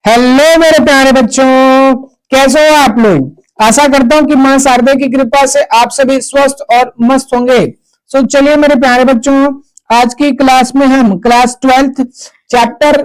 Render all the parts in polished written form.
Hello मेरे प्यारे बच्चों, कैसे हो आप लोग। आशा करता हूं कि मां शारदा की कृपा से आप सभी स्वस्थ और मस्त होंगे। सो चलिए मेरे प्यारे बच्चों, आज की क्लास में हम क्लास 12th चैप्टर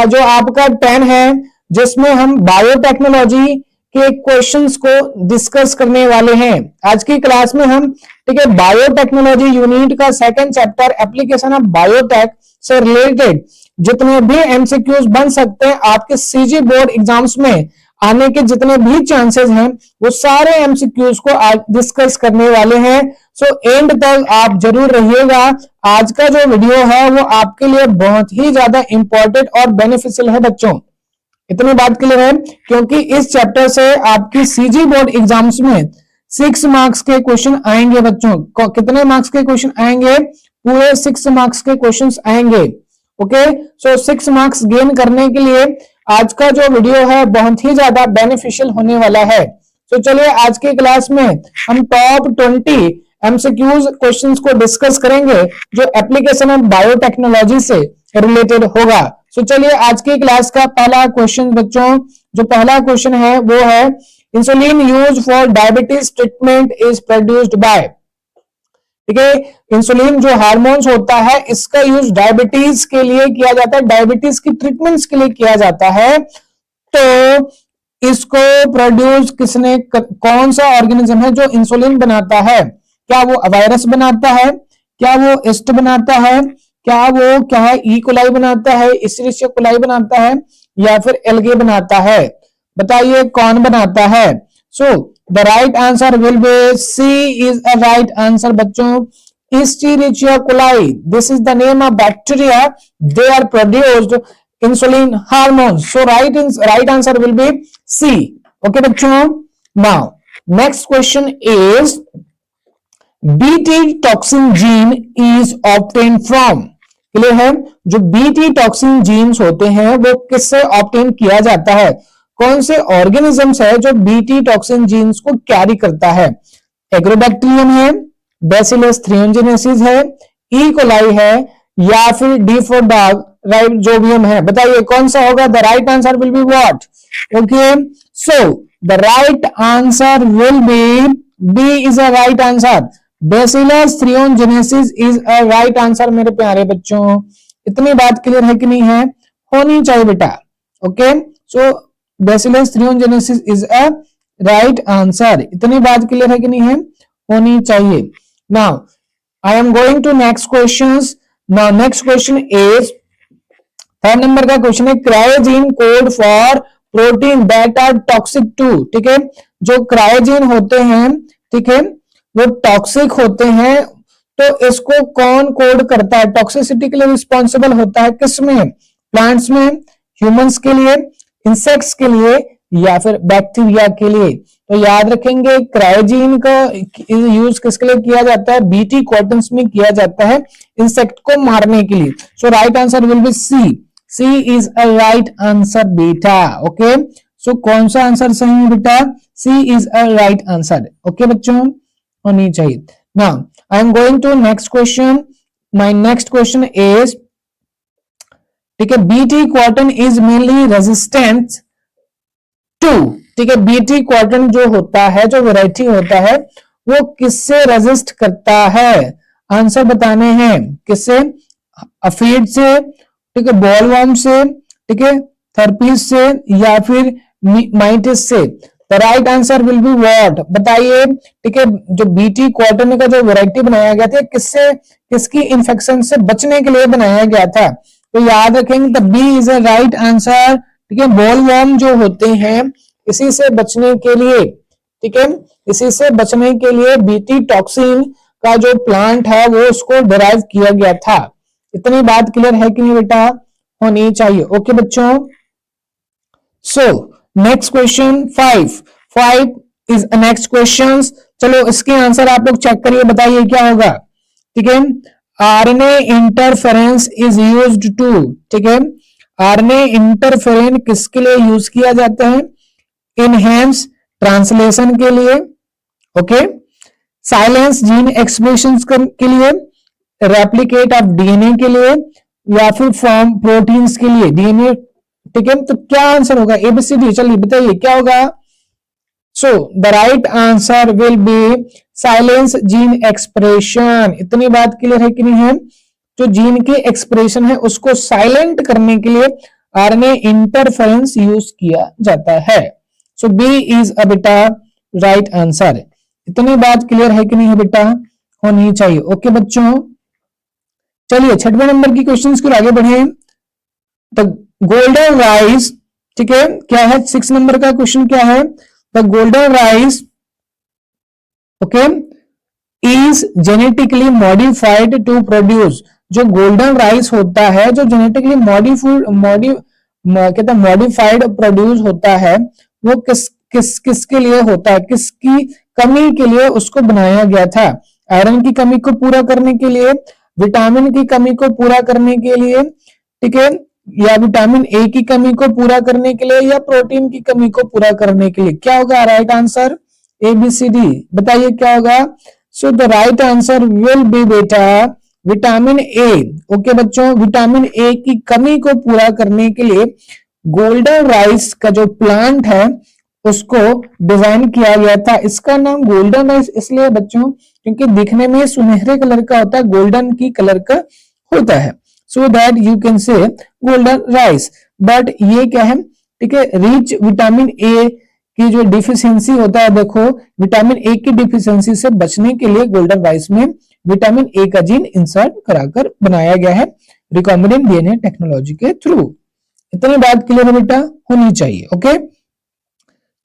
जो आपका 10 है, जिसमें हम बायोटेक्नोलॉजी के क्वेश्चंस को डिस्कस करने वाले हैं। आज की क्लास में हम बायोटेक्नोलॉजी यूनिट का second chapter application of biotech से रिलेटेड जितने भी एमसीक्यूज बन सकते हैं आपके सीजी बोर्ड एग्जाम्स में आने के जितने भी चांसेस हैं, वो सारे एमसीक्यूज को आज डिस्कस करने वाले हैं। सो एंड तक आप जरूर रहिएगा। आज का जो वीडियो है वो आपके लिए बहुत ही ज्यादा इंपॉर्टेंट और बेनिफिशियल है बच्चों। इतनी बात क्लियर है, क्योंकि इस चैप्टर से आपकी सीजी बोर्ड एग्जाम्स में 6 मार्क्स के क्वेश्चन आएंगे बच्चों। कितने मार्क्स के क्वेश्चन आएंगे? पूरे 6 मार्क्स के क्वेश्चन आएंगे। ओके, सो 6 मार्क्स गेन करने के लिए आज का जो वीडियो है बहुत ही ज्यादा बेनिफिशियल होने वाला है। तो चलिए आज की क्लास में हम टॉप 20 एमसीक्यूज क्वेश्चंस को डिस्कस करेंगे जो एप्लीकेशन ऑफ बायोटेक्नोलॉजी से रिलेटेड होगा। सो चलिए आज की क्लास का पहला क्वेश्चन बच्चों, जो पहला क्वेश्चन है वो है insulin use for diabetes treatment is produced by. ठीक है, इंसुलिन जो हार्मोन्स होता है इसका यूज डायबिटीज के लिए किया जाता है, डायबिटीज की ट्रीटमेंट्स के लिए किया जाता है। तो इसको प्रोड्यूस किसने कौन सा ऑर्गेनिज्म है जो इंसुलिन बनाता है? क्या वो वायरस बनाता है, क्या वो ईस्ट बनाता है, क्या है ई कोलाई बनाता है, इसेरिशिया कोलाई बनाता है, या फिर एल्गे बनाता है? बताइए कौन बनाता है? सो the right answer will be C is a right answer बच्चों। Escherichia coli, this is the name of bacteria, they are produced insulin hormones, so right answer will be C। okay बच्चों, now next question is BT toxin gene is obtained from। Clear है? जो BT toxin jeans होते हैं वो किससे obtain किया जाता है? कौन से ऑर्गेनिजम्स है जो बीटी टॉक्सिन जीन्स को कैरी करता है? एग्रोबैक्टीरियम है, बैसिलस थ्रियोजेनेसिस है, ई कोलाई है, या फिर डी फॉर डॉग राइजोबियम है? बताइए कौन सा होगा? The right answer will be what? Okay, so the right answer will be B is a right answer. Bacillus thuringiensis is a right answer मेरे प्यारे बच्चों। इतनी बात क्लियर है कि नहीं है? होनी चाहिए बेटा। Okay, so Bacillus thuringiensis is a right answer। इतनी बात क्लियर है कि नहीं है? होनी चाहिए। Now I am going to next questions। Now next question is 3rd number का क्वेश्चन है cry gene code for protein that are toxic to. ठीक है, जो क्रायोजीन होते हैं, ठीक है, वो टॉक्सिक होते हैं, तो इसको कौन कोड करता है? टॉक्सिसिटी के लिए रिस्पॉन्सिबल होता है किसमें? प्लांट्स में, ह्यूमंस के लिए, इंसेक्ट्स के लिए, या फिर बैक्टीरिया के लिए? तो याद रखेंगे क्रायोजीन का यूज किसके लिए किया जाता है? बीटी कॉटन्स में किया जाता है इंसेक्ट को मारने के लिए। So right answer will be C. C is a right answer बेटा। ओके, सो कौन सा आंसर सही है बेटा? C is a right answer. Okay बच्चों, होनी चाहिए। Now I am going to next question. My next question is, ठीक है, BT cotton is mainly resistant to. ठीक है, बीटी कॉटन जो होता है, जो वैरायटी होता है, वो किससे रेजिस्ट करता है? आंसर बताने हैं। किससे? अफीड से, ठीक है, बॉलवर्म से, ठीक है, थर्पीस से, या फिर माइटिस से? The right answer will be what? बताइए। ठीक है, जो बीटी कॉटन का जो वैरायटी बनाया गया था किससे, किसकी इन्फेक्शन से बचने के लिए बनाया गया था? तो याद रखेंगे the B is a right answer. ठीक है, बॉलवर्म जो होते हैं इसी से बचने के लिए, ठीक है, इसी से बचने के लिए बीटी टॉक्सिन का जो प्लांट है वो उसको डिराइव किया गया था। इतनी बात क्लियर है कि नहीं बेटा? होनी चाहिए। ओके बच्चों, so next question 5 is next question. चलो इसके आंसर आप लोग चेक करिए, बताइए क्या होगा। ठीक है, RNA interference is used to. ठीक है, आरएनए इंटरफेरेंस किसके लिए यूज किया जाता है? इनहेंस ट्रांसलेशन के लिए, ओके, साइलेंस जीन एक्सप्रेशन के लिए, रेप्लिकेट ऑफ डीएनए के लिए, या फिर फॉर्म प्रोटीन्स के लिए, डीएनए ठीक है, तो क्या आंसर होगा? एबीसीडी, चलिए बताइए क्या होगा? सो the right answer will B silence gene expression. इतनी बात क्लियर है कि नहीं है? जो जीन के एक्सप्रेशन है उसको साइलेंट करने के लिए आरएनए इंटरफेरेंस यूज किया जाता है। सो बी इज अ बेटा राइट आंसर। इतनी बात क्लियर है कि नहीं है बेटा? होनी चाहिए। ओके बच्चों, चलिए छठवें नंबर की क्वेश्चंस की ओर आगे बढ़े। द गोल्डन राइस, ठीक है, क्या है 6 नंबर का क्वेश्चन? क्या है? The golden rice, okay, is genetically modified to produce. जो गोल्डन राइस होता है, जो जेनेटिकली मॉडिफाइड प्रोड्यूस होता है, वो किसके लिए होता है? किसकी कमी के लिए उसको बनाया गया था? आयरन की कमी को पूरा करने के लिए, विटामिन की कमी को पूरा करने के लिए, ठीक है, या विटामिन ए की कमी को पूरा करने के लिए, या प्रोटीन की कमी को पूरा करने के लिए? क्या होगा राइट आंसर? एबीसीडी, बताइए क्या होगा? सो the right answer will B बेटा विटामिन ए। ओके बच्चों, विटामिन ए की कमी को पूरा करने के लिए गोल्डन राइस का जो प्लांट है उसको डिजाइन किया गया था। इसका नाम गोल्डन राइस इसलिए बच्चों क्योंकि दिखने में सुनहरे कलर का होता है, गोल्डन की कलर का होता है, so that you can say golden rice. But ये क्या है, ठीक है, रिच विटामिन ए की जो डिफिशियंसी होता है, देखो विटामिन ए की डिफिशियंसी से बचने के लिए गोल्डन राइस में विटामिन ए का जीन इंसर्ट कराकर बनाया गया है रिकॉम्बिनेंट डीएनए टेक्नोलॉजी के थ्रू। इतनी बात क्लियर है बेटा? होनी चाहिए। ओके,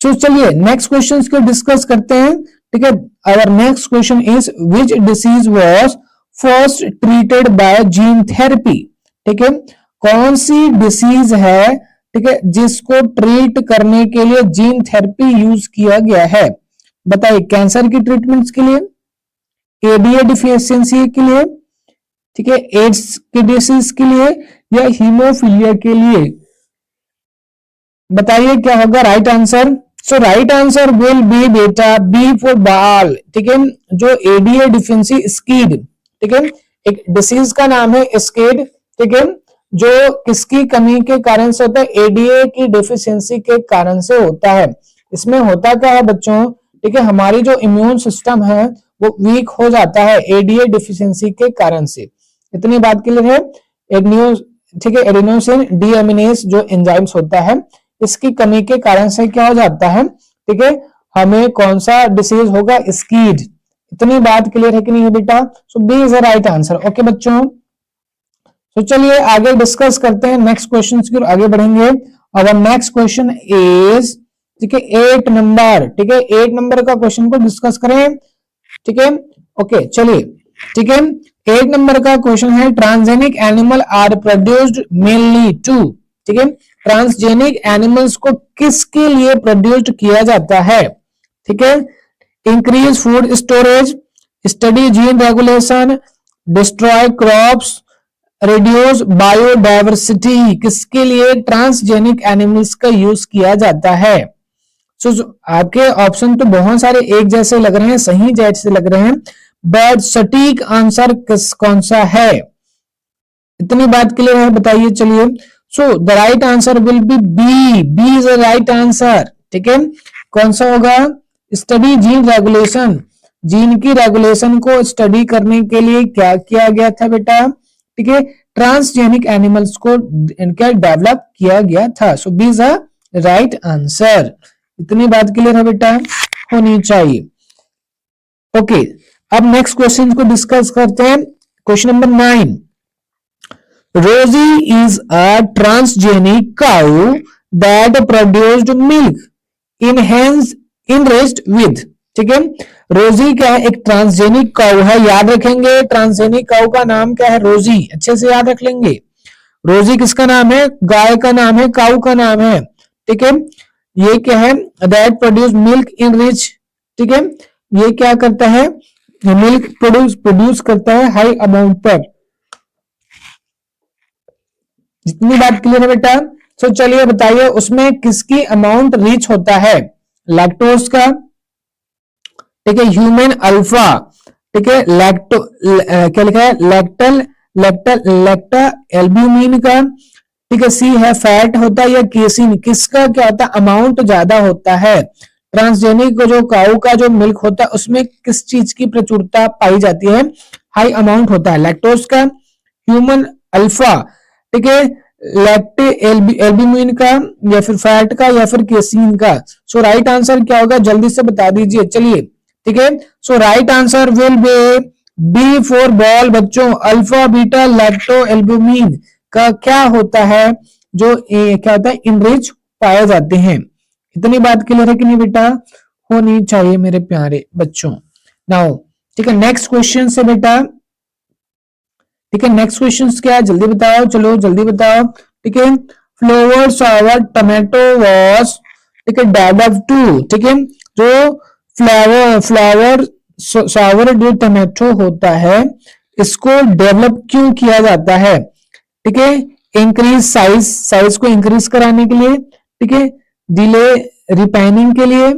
तो चलिए नेक्स्ट क्वेश्चंस को डिस्कस करते हैं। ठीक है, our next question is which disease was first treated by gene therapy. ठीक है, कौन सी डिसीज है, ठीक है, जिसको ट्रीट करने के लिए जीन थेरेपी यूज किया गया है? बताइए, कैंसर की ट्रीटमेंट्स के लिए, एडीए डिफिशियंसी के लिए, ठीक है, एड्स की डिसीज के लिए, या हीमोफीलिया के लिए? बताइए क्या होगा right answer? So right answer will B बेटा बी फॉर बाल। ठीक है, जो एडीए डिफिशियंसी स्कीड, ठीक है, एक डिसीज का नाम है स्कीड, ठीक है, जो किसकी कमी के कारण से होता है? एडीए की डिफिशियंसी के कारण से होता है। इसमें होता क्या है बच्चों, ठीक है, हमारी जो इम्यून सिस्टम है वो वीक हो जाता है एडीए डिफिशियंसी के कारण से। इतनी बात क्लियर है? ठीक है, एडिनोसिन डीएमिनेज जो एंजाइम्स होता है, इसकी कमी के कारण से क्या हो जाता है, ठीक है, हमें कौन सा डिसीज होगा? स्कीड। इतनी बात क्लियर है कि नहीं है बेटा? So B is the right answer. Okay बच्चों, तो चलिए आगे डिस्कस करते हैं नेक्स्ट क्वेश्चन की ओर आगे बढ़ेंगे। अवर नेक्स्ट क्वेश्चन इज, ठीक है, 8 नंबर, ठीक है, 8 नंबर का क्वेश्चन को डिस्कस करें। ठीक है, ओके चलिए, ठीक है, 8 नंबर का क्वेश्चन है transgenic animal are produced mainly to. ठीक है, ट्रांसजेनिक एनिमल्स को किसके लिए प्रोड्यूस्ड किया जाता है? ठीक है, increase food storage, study gene regulation, destroy crops, reduce biodiversity. किसके लिए ट्रांसजेनिक एनिमल्स का यूज किया जाता है? आपके ऑप्शन तो बहुत सारे एक जैसे लग रहे हैं, सही जैसे लग रहे हैं, बट सटीक आंसर कौन सा है? इतनी बात क्लियर है? बताइए चलिए। So the right answer will be B. B is the right answer. ठीक है, कौन सा होगा? Study gene regulation. जीन की रेगुलेशन को स्टडी करने के लिए क्या किया गया था बेटा? ठीक है, ट्रांसजेनिक एनिमल्स को इनका डेवलप किया गया था। So B is the right answer. इतनी बात क्लियर है बेटा? होनी चाहिए। ओके, अब नेक्स्ट क्वेश्चन को डिस्कस करते हैं। क्वेश्चन नंबर 9, रोजी is a transgenic cow that produced milk enriched with. ठीक है, रोजी क्या है? एक ट्रांसजेनिक काउ है, याद रखेंगे ट्रांसजेनिक काउ का नाम क्या है? रोजी। अच्छे से याद रख लेंगे। रोजी किसका नाम है? गाय का नाम है, काउ का नाम है। ठीक है, ये क्या है? That produce milk in rich. ठीक है, ये क्या करता है? मिल्क प्रोड्यूस करता है हाई अमाउंट पर। जितनी बात क्लियर है बेटा? तो चलिए बताइए उसमें किसकी अमाउंट रिच होता है? लैक्टोज का, ठीक है, ह्यूमन अल्फा, ठीक है, क्या लिखा है? लैक्टा एल्ब्यूमिन का, ठीक है, सी है फैट होता है या केसिन, किसका क्या होता है अमाउंट ज्यादा होता है। ट्रांसजेनिक जो काऊ का जो मिल्क होता है उसमें किस चीज की प्रचुरता पाई जाती है, हाई अमाउंट होता है लैक्टोज का, ह्यूमन अल्फा, ठीक है, लैक्टे एल्ब्यूमिन का, या फिर फैट का, या फिर केसीन का। सो राइट आंसर क्या होगा जल्दी से बता दीजिए, चलिए ठीक है। So right answer will be for ball बच्चों, अल्फा बीटा लैक्टो एल्ब्यूमिन का क्या होता है, जो क्या होता है इनरिच पाए जाते हैं। इतनी बात क्लियर है कि नहीं बेटा, होनी चाहिए मेरे प्यारे बच्चों। नाउ ठीक है, नेक्स्ट क्वेश्चन से बेटा, ठीक है नेक्स्ट क्वेश्चन क्या है जल्दी बताओ, चलो जल्दी बताओ, ठीक है। फ्लेवर सावर टमेटो वॉज, ठीक है, डेवलप टू, ठीक है, जो फ्लावर सावर जो टमेटो होता है इसको डेवलप क्यों किया जाता है, ठीक है, इंक्रीज साइज को इंक्रीज कराने के लिए, ठीक है, डिले रिपाइनिंग के लिए,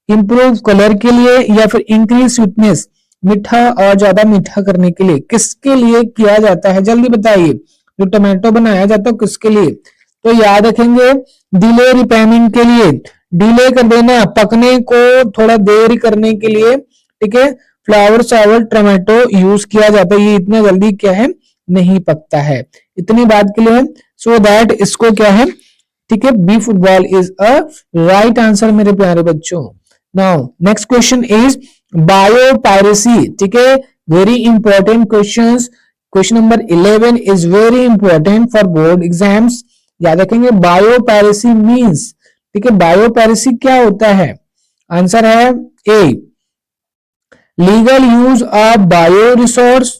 इंप्रूव कलर के लिए, या फिर इंक्रीज स्वीटनेस मीठा और ज्यादा मीठा करने के लिए, किसके लिए किया जाता है जल्दी बताइए। जो टमाटो बनाया जाता है किसके लिए, तो याद रखेंगे डिले रिपेनिंग के लिए, डिले कर देना पकने को थोड़ा देर करने के लिए, ठीक है, फ्लावर सावर टमाटो यूज किया जाता है, ये इतना जल्दी क्या है नहीं पकता है, इतनी बात के लिए। सो दैट इसको क्या है, ठीक है, B football is a right answer मेरे प्यारे बच्चों। Now next question is biopiracy, ठीक है, very important questions, question number 11 is very important for board exams, याद रखेंगे बायोपायरेसी मींस, ठीक है, बायोपायरेसी क्या होता है, आंसर है a legal use of bio resource,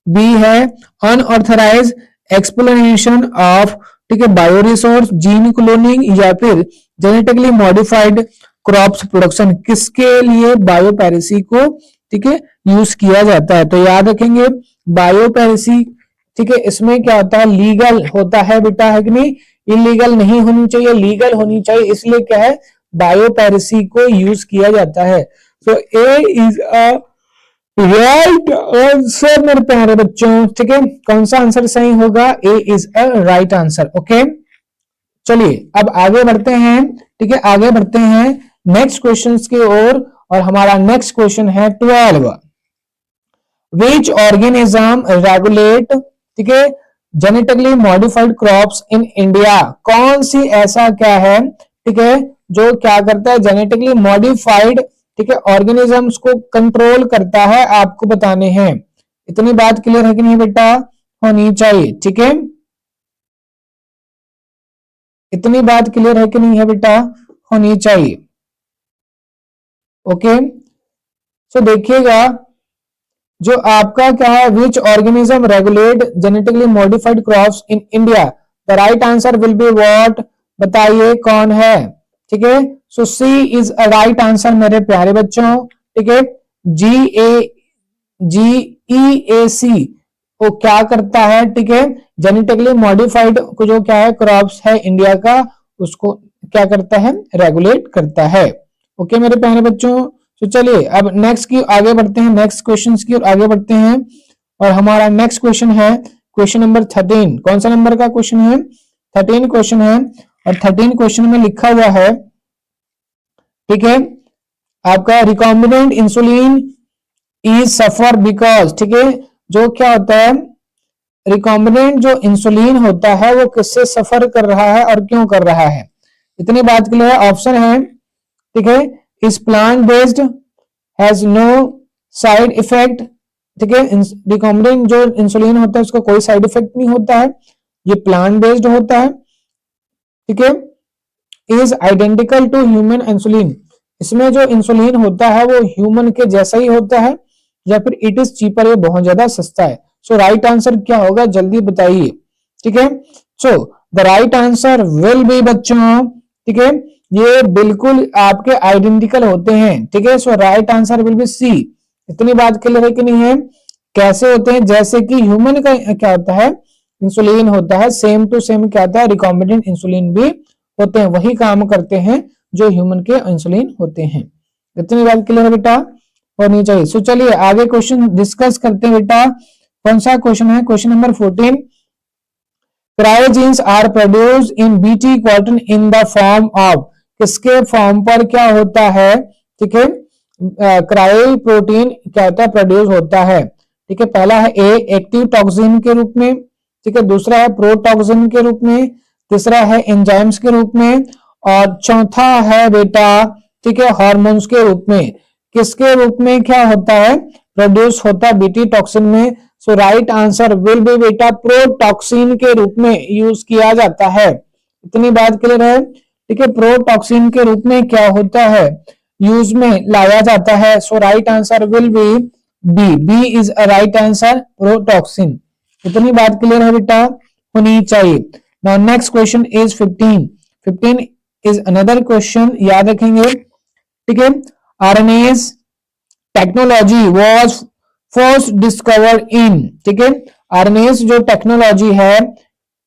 B है अनऑथराइज एक्सप्लोरेशन ऑफ, ठीक है, बायो रिसोर्स, जीन क्लोनिंग, या फिर जेनेटिकली मॉडिफाइड क्रॉप्स प्रोडक्शन, किसके लिए बायोपैरेसी को, ठीक है, यूज किया जाता है। तो याद रखेंगे बायोपैरेसी, ठीक है, इसमें क्या होता है लीगल होता है बेटा, है कि नहीं, इलीगल नहीं होनी चाहिए, लीगल होनी चाहिए, इसलिए क्या है बायोपैरेसी को यूज किया जाता है। सो ए इज अ राइट आंसर मेरे प्यारे बच्चों, ठीक है, कौन सा आंसर सही होगा, A is a right answer, okay. चलिए अब आगे बढ़ते हैं, ठीक है, आगे बढ़ते हैं नेक्स्ट क्वेश्चंस की ओर, और हमारा नेक्स्ट क्वेश्चन है 12, विच ऑर्गेनिज्म रेगुलेट, ठीक है, genetically modified crops in India, कौन सी ऐसा क्या है, ठीक है, जो क्या करता है जेनेटिकली मॉडिफाइड, ठीक है, ऑर्गेनिजम्स को कंट्रोल करता है, आपको बताने हैं। इतनी बात क्लियर है कि नहीं बेटा, होनी चाहिए, ठीक है, इतनी बात क्लियर है कि नहीं है बेटा, होनी चाहिए, ओके। सो देखिएगा जो आपका क्या है, which organism regulate genetically modified crops in India, the right answer will be what, बताइए कौन है, ठीक है। सो सी इज अ राइट आंसर मेरे प्यारे बच्चों, ठीक है, GEAC वो क्या करता है, ठीक है, जेनेटिकली मॉडिफाइड जो क्या है क्रॉप्स है इंडिया का, उसको क्या करता है रेगुलेट करता है, ओके मेरे प्यारे बच्चों। तो चलिए अब नेक्स्ट की आगे बढ़ते हैं, नेक्स्ट क्वेश्चन की ओर आगे बढ़ते हैं, और हमारा नेक्स्ट क्वेश्चन है क्वेश्चन नंबर 13, कौन सा नंबर का क्वेश्चन है, 13 क्वेश्चन है, और 13 क्वेश्चन में लिखा हुआ है, ठीक है, आपका recombinant insulin is suffer because, ठीक है, जो क्या होता है रिकॉम्बिनेंट जो इंसुलिन होता है वो किससे सफर कर रहा है और क्यों कर रहा है, इतनी बात के लिए ऑप्शन है, ठीक है, is plant based, has no side effect, ठीक है, रिकॉम्बिनेंट जो इंसुलिन होता है उसका कोई साइड इफेक्ट नहीं होता है, ये प्लांट बेस्ड होता है, ठीक है, is identical to human insulin, इसमें जो इंसुलिन होता है वो ह्यूमन के जैसा ही होता है, या फिर इट इज चीपर, ये बहुत ज्यादा सस्ता है। सो राइट आंसर क्या होगा जल्दी बताइए, ठीक है। सो the right answer will B बच्चों, ठीक है, ये बिल्कुल आपके आइडेंटिकल होते हैं, ठीक है। So right answer will be C, इतनी बात क्लियर है कि नहीं है, कैसे होते हैं, जैसे कि ह्यूमन का क्या होता है इंसुलिन होता है, सेम टू सेम क्या होता है रिकॉम्बिनेंट इंसुलिन भी होते हैं, वही काम करते हैं जो ह्यूमन के इंसुलिन होते हैं, इतनी बात क्लियर है बेटा, होनी चाहिए। सो चलिए आगे क्वेश्चन डिस्कस करते हैं बेटा, कौन सा क्वेश्चन है, question number 14, cry genes are produce in BT cotton in the form of, किसके फॉर्म पर क्या होता है, ठीक है, क्रायो प्रोटीन क्या होता है, प्रोड्यूस होता है, ठीक है। पहला है ए एक्टिव टॉक्सिन के रूप में, ठीक है, दूसरा है प्रोटॉक्सिन के रूप में, तीसरा है एंजाइम्स के रूप में, और चौथा है बेटा, ठीक है, हार्मोन्स के रूप में। किसके रूप में क्या होता है, प्रोड्यूस होता है बीटी टॉक्सिन में। So right answer will B बेटा प्रोटॉक्सिन के रूप में यूज किया जाता है। इतनी बात क्लियर है, ठीक है, प्रोटॉक्सिन के रूप में क्या होता है, यूज में लाया जाता है। So right answer will be B, B is a right answer, protoxin. इतनी बात क्लियर है बेटा, होनी चाहिए। Now next question is 15। 15 is another question, याद रखेंगे, ठीक है। RNAi technology was first discovered in, ठीक है, आरएनएस जो टेक्नोलॉजी है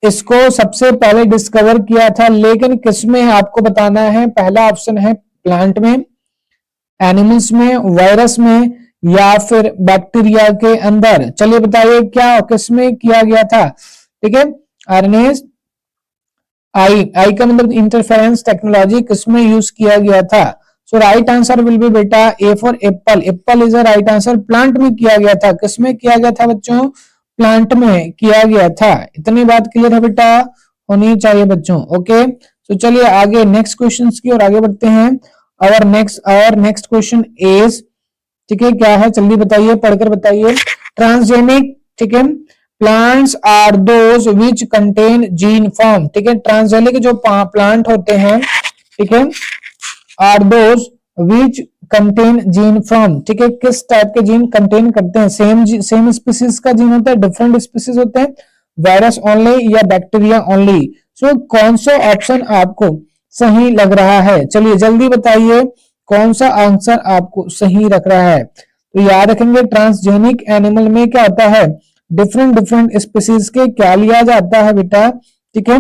इसको सबसे पहले डिस्कवर किया था, लेकिन किसमें आपको बताना है। पहला ऑप्शन है प्लांट में, एनिमल्स में, वायरस में, या फिर बैक्टीरिया के अंदर। चलिए बताइए क्या किसमें किया गया था, ठीक है। आरएनएस आई का मतलब इंटरफेरेंस टेक्नोलॉजी किसमें यूज किया गया था। सो राइट आंसर विल बी बेटा A for Apple, Apple is a right answer. Plant में किया गया था, किसमें किया गया था बच्चों, प्लांट में किया गया था। इतनी बात क्लियर है बेटा, होनी चाहिए बच्चों, ओके। तो चलिए आगे नेक्स्ट क्वेश्चन की ओर आगे बढ़ते हैं। और नेक्स्ट क्वेश्चन इज, ठीक है, क्या है जल्दी बताइए, पढ़कर बताइए। ट्रांसजेनिक, ठीक है, plants are those which contain gene form, ठीक है, ट्रांसजेनिक जो प्लांट होते हैं, ठीक है, are those which contain gene from, ठीक है, किस टाइप के जीन कंटेन करते हैं। सेम स्पीसीज का जीन होता है, डिफरेंट स्पीसीज होते हैं, वायरस ओनली या बैक्टीरिया ओनली। सो कौन सा ऑप्शन आपको सही लग रहा है, चलिए जल्दी बताइए कौन सा आंसर आपको सही लग रहा है। तो याद रखेंगे ट्रांसजेनिक एनिमल में क्या होता है, डिफरेंट स्पीसीज के क्या लिया जाता है बेटा, ठीक है,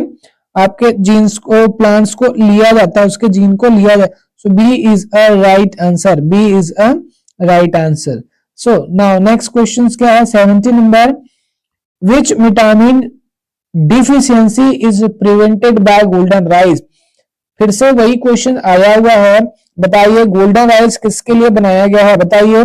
आपके जीन्स को, प्लांट्स को लिया जाता है, उसके जीन को लिया जाता है। So B is a right answer. B is a right answer. So now next questions क्या है, 70 number. Which vitamin deficiency is prevented by golden rice? फिर से वही क्वेश्चन आया हुआ है, बताइए गोल्डन राइस किसके लिए बनाया गया है, बताइए।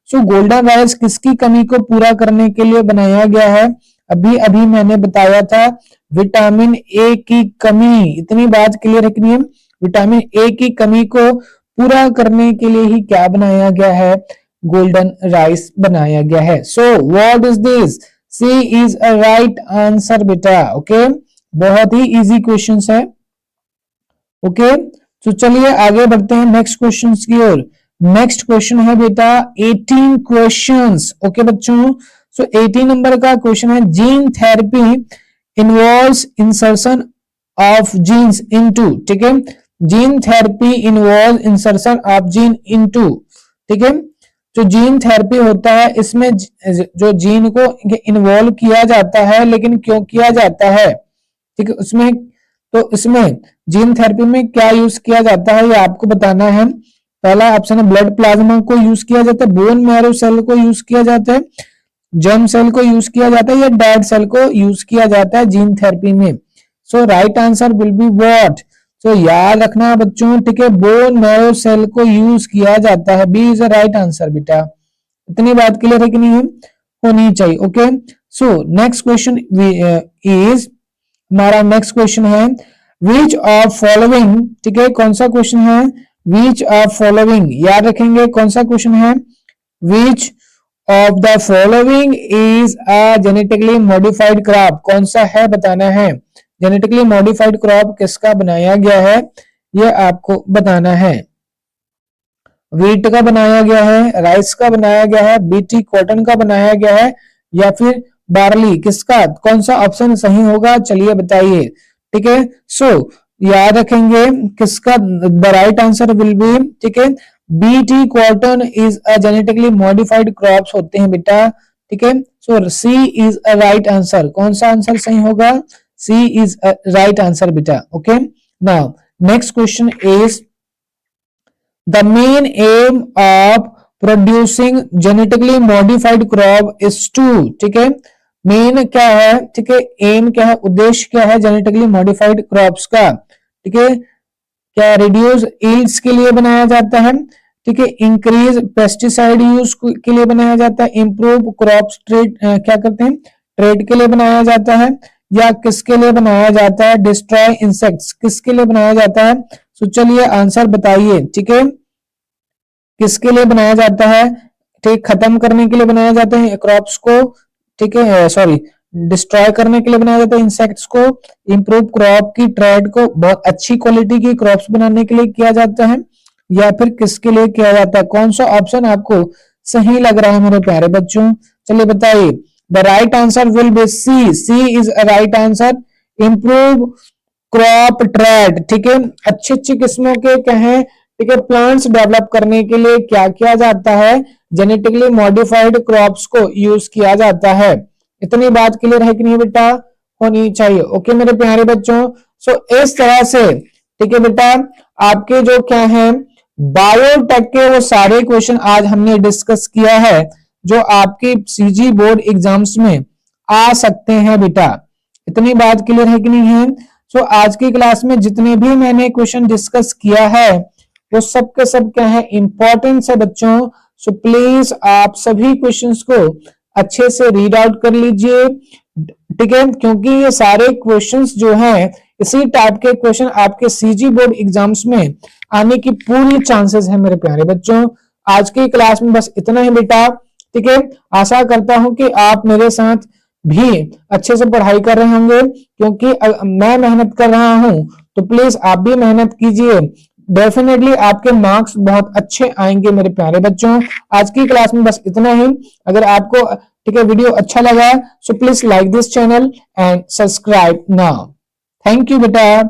सो गोल्डन राइस किसकी कमी को पूरा करने के लिए बनाया गया है, अभी अभी मैंने बताया था, विटामिन ए की कमी। इतनी बात क्लियर रखनी है, विटामिन ए की कमी को पूरा करने के लिए ही क्या बनाया गया है, गोल्डन राइस बनाया गया है। So what is this, C is a right answer बेटा, ओके, बहुत ही इजी क्वेश्चन है, ओके। तो चलिए आगे बढ़ते हैं नेक्स्ट क्वेश्चन की ओर। नेक्स्ट क्वेश्चन है बेटा 18 क्वेश्चंस, ओके बच्चों। सो 18 नंबर का क्वेश्चन है, gene therapy involves insertion of genes into, ठीक है, gene therapy involve insertion of gene into, ठीक है, जो जीन थेरेपी होता है इसमें जो जीन को इन्वॉल्व किया जाता है, लेकिन क्यों किया जाता है, ठीक है, उसमें तो इसमें जीन थेरेपी में क्या यूज किया जाता है ये आपको बताना है। पहला ऑप्शन है ब्लड प्लाज्मा को यूज किया जाता है, बोन मैरो सेल को यूज किया जाता है, जर्म सेल को यूज किया जाता है, या डेड सेल को यूज किया जाता है जीन थेरेपी में। So right answer will be what, so याद रखना बच्चों, ठीक है, बोन मैरो सेल को यूज किया जाता है, B is the right answer बेटा। इतनी बात क्लियर है कि नहीं है, होनी चाहिए, okay. So next question is, हमारा नेक्स्ट क्वेश्चन है विच ऑफ फॉलोइंग, ठीक है, कौन सा क्वेश्चन है, विच ऑफ फॉलोइंग, याद रखेंगे कौन सा क्वेश्चन है, which of the following is a genetically modified crop, कौन सा है बताना है, जेनेटिकली मॉडिफाइड क्रॉप किसका बनाया गया है ये आपको बताना है। वीट का बनाया गया है, राइस का बनाया गया है, बीटी कॉटन का बनाया गया है, या फिर बार्ली, किसका, कौन सा ऑप्शन सही होगा, चलिए बताइए, ठीक है। सो याद रखेंगे किसका, the right answer will B, ठीक है, BT cotton is a genetically modified crops होते हैं बेटा, ठीक है। सो सी इज अ राइट आंसर, कौन सा आंसर सही होगा, सी इज अ राइट आंसर बेटा, okay. Now next question is, the main aim of producing genetically modified crop is to, ठीक है, मेन क्या है, ठीक है, एम क्या है, उद्देश्य क्या है जेनेटिकली मॉडिफाइड क्रॉप्स का, ठीक है, क्या रिड्यूस यील्ड्स के लिए बनाया जाता है, ठीक है, इंक्रीज पेस्टिसाइड यूज के लिए बनाया जाता है, इंप्रूव क्रॉप्स ट्रेड क्या करते हैं, ट्रेड के लिए बनाया जाता है, या किसके लिए बनाया जाता है, डिस्ट्रॉय इंसेक्ट्स किसके लिए बनाया जाता है। तो चलिए आंसर बताइए, ठीक है, किसके लिए बनाया जाता है, ठीक, खत्म करने के लिए बनाया जाता है क्रॉप्स को, ठीक है, सॉरी, डिस्ट्रॉय करने के लिए बनाया जाता है इंसेक्ट्स को, इंप्रूव क्रॉप की ट्रेड को, बहुत अच्छी क्वालिटी की क्रॉप्स बनाने के लिए किया जाता है, या फिर किसके लिए किया जाता है। कौन सा ऑप्शन आपको सही लग रहा है मेरे प्यारे बच्चों, चलिए बताइए। The right answer will be C, C is a right answer, improve crop trade, ठीक है, अच्छी अच्छी किस्मों के कहें, ठीक है, प्लांट्स डेवलप करने के लिए क्या किया जाता है, जेनेटिकली मॉडिफाइड क्रॉप्स को यूज किया जाता है। इतनी बात क्लियर है कि नहीं बेटा, होनी चाहिए। ओके मेरे प्यारे बच्चों, सो इस तरह से, ठीक है बेटा, आपके जो क्या है बायोटेक के वो सारे क्वेश्चन आज हमने डिस्कस किया है जो आपके सीजी बोर्ड एग्जाम्स में आ सकते हैं बेटा। इतनी बात क्लियर है कि नहीं है। सो आज की क्लास में जितने भी मैंने क्वेश्चन डिस्कस किया है वो सब के सब क्या है, इंपॉर्टेंट है बच्चों। सो प्लीज आप सभी क्वेश्चंस को अच्छे से रीड आउट कर लीजिए, ठीक है, क्योंकि ये सारे क्वेश्चंस जो हैं इसी टाइप के क्वेश्चन आपके सीजी बोर्ड एग्जाम्स में आने की पूरी चांसेस है मेरे प्यारे बच्चों। आज की क्लास में बस इतना ही बेटा, ठीक है, आशा करता हूं कि आप मेरे साथ भी अच्छे से पढ़ाई कर रहे होंगे, क्योंकि मैं मेहनत कर रहा हूं तो प्लीज आप भी मेहनत कीजिए, डेफिनेटली आपके मार्क्स बहुत अच्छे आएंगे मेरे प्यारे बच्चों। आज की क्लास में बस इतना ही। अगर आपको, ठीक है, वीडियो अच्छा लगा so please like this channel and subscribe now. Thank you बेटा।